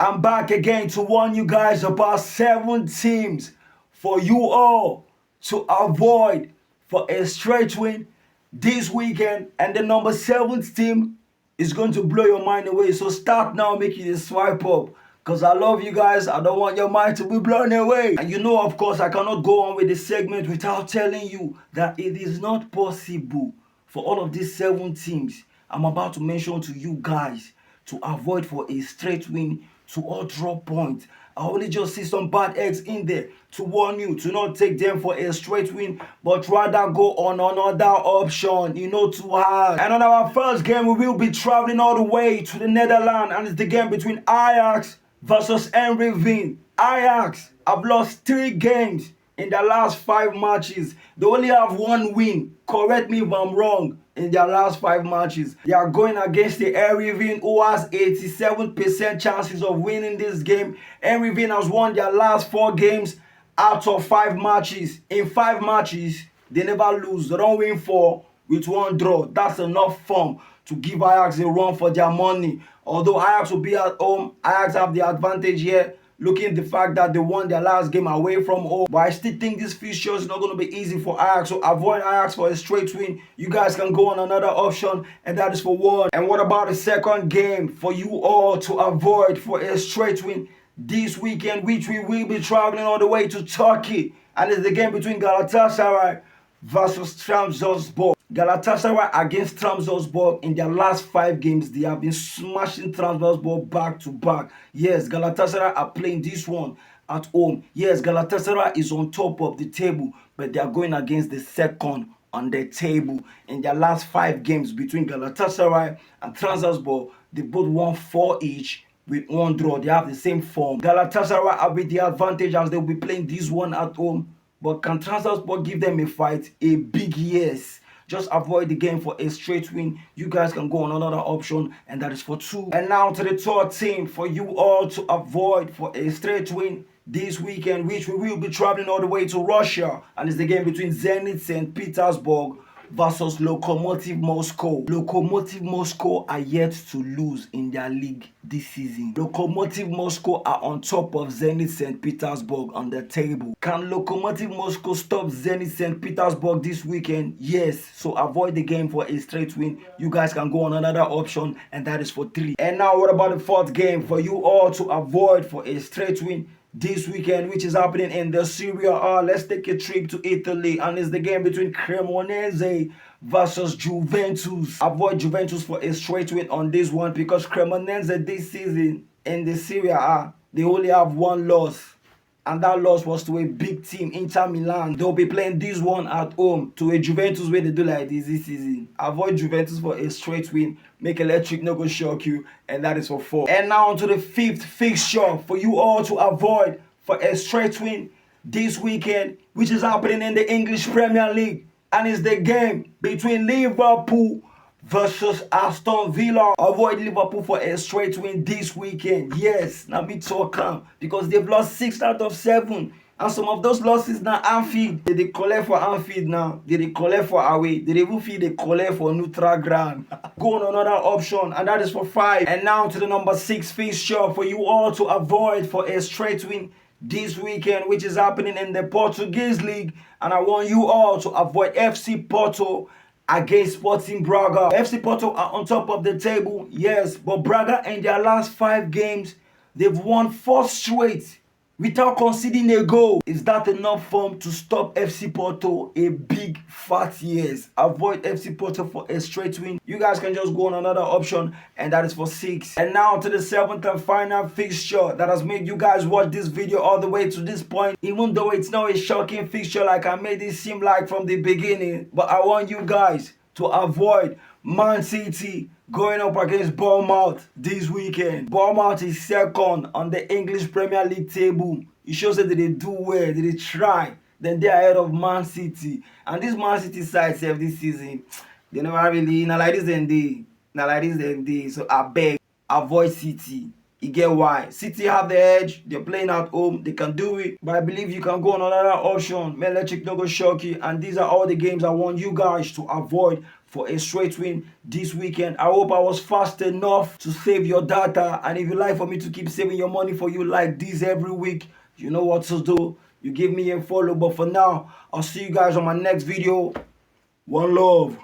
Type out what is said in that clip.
I'm back again to warn you guys about 7 teams for you all to avoid for a straight win this weekend. And the number 7th team is going to blow your mind away. So start now making it swipe up. Because I love you guys. I don't want your mind to be blown away. And you know, of course, I cannot go on with this segment without telling you that it is not possible for all of these 7 teams I'm about to mention to you guys to avoid for a straight win, to all draw points. I only just see some bad eggs in there to warn you to not take them for a straight win, but rather go on another option, too hard. And on our first game, we will be traveling all the way to the Netherlands, and it's the game between Ajax versus Heerenveen. Ajax have lost 3 games in their last 5 matches. They only have 1 win. Correct me if I'm wrong. In their last 5 matches, they are going against the Heerenveen, who has 87% chances of winning this game. Heerenveen has won their last 4 games out of 5 matches. In 5 matches, they never lose. They don't win 4 with 1 draw. That's enough form to give Ajax a run for their money. Although Ajax will be at home, Ajax have the advantage here, looking at the fact that they won their last game away from home. But I still think this fixture is not going to be easy for Ajax. So avoid Ajax for a straight win. You guys can go on another option, and that is for 1. And what about the second game for you all to avoid for a straight win this weekend, which we will be traveling all the way to Turkey? And it's the game between Galatasaray versus Trabzonspor. Galatasaray against Trabzonspor. In their last 5 games, they have been smashing Trabzonspor back to back. Yes, Galatasaray are playing this one at home. Yes, Galatasaray is on top of the table, but they are going against the second on the table. In their last 5 games between Galatasaray and Trabzonspor, they both won 4 each with 1 draw. They have the same form. Galatasaray are with the advantage as they'll be playing this one at home. But can Trabzonspor give them a fight? A big yes. Just avoid the game for a straight win. You guys can go on another option, and that is for 2. And now to the third team for you all to avoid for a straight win this weekend, which we will be traveling all the way to Russia. And it's the game between Zenit St. Petersburg versus Lokomotiv Moscow. Lokomotiv Moscow are yet to lose in their league this season. Lokomotiv Moscow are on top of Zenit St. Petersburg on the table. Can Lokomotiv Moscow stop Zenit St. Petersburg this weekend? Yes. So avoid the game for a straight win. You guys can go on another option, and that is for 3. And now what about the 4th game for you all to avoid for a straight win this weekend, which is happening in the Serie A? Let's take a trip to Italy, and it's the game between Cremonese versus Juventus. Avoid Juventus for a straight win on this one, because Cremonese this season in the Serie A, they only have 1 loss. And that loss was to a big team, Inter Milan. They'll be playing this one at home to a Juventus where they do like this season. Avoid Juventus for a straight win. Make electric no go shock you. And that is for 4. And now on to the 5th fixture for you all to avoid for a straight win this weekend, which is happening in the English Premier League. And it's the game between Liverpool versus Aston Villa. Avoid Liverpool for a straight win this weekend. Yes, now me talk calm, because they've lost 6 out of 7. And some of those losses now Anfield. They collect for Anfield now. They collect for away. They even feel they collect for neutral ground. Go on another option, and that is for 5. And now to the number 6 fixture for you all to avoid for a straight win this weekend, which is happening in the Portuguese league. And I want you all to avoid FC Porto against Sporting Braga. FC Porto are on top of the table, yes, but Braga in their last 5 games, they've won 4 straight without conceding a goal. Is that enough form to stop FC Porto a big fat yes? Avoid FC Porto for a straight win. You guys can just go on another option, and that is for 6. And now to the 7th and final fixture that has made you guys watch this video all the way to this point, even though it's not a shocking fixture like I made it seem like from the beginning. But I want you guys to avoid Man City going up against Bournemouth this weekend. Bournemouth is 2nd on the English Premier League table. It shows that they do well, they try. Then they're ahead of Man City. And this Man City side this season, they never really, like this and they. So I beg, avoid City. You get why? City have the edge. They're playing at home. They can do it. But I believe you can go on another option. Electric no go shock you. And these are all the games I want you guys to avoid for a straight win this weekend. I hope I was fast enough to save your data. And if you like for me to keep saving your money for you like this every week, you know what to do. You give me a follow. But for now, I'll see you guys on my next video. One love.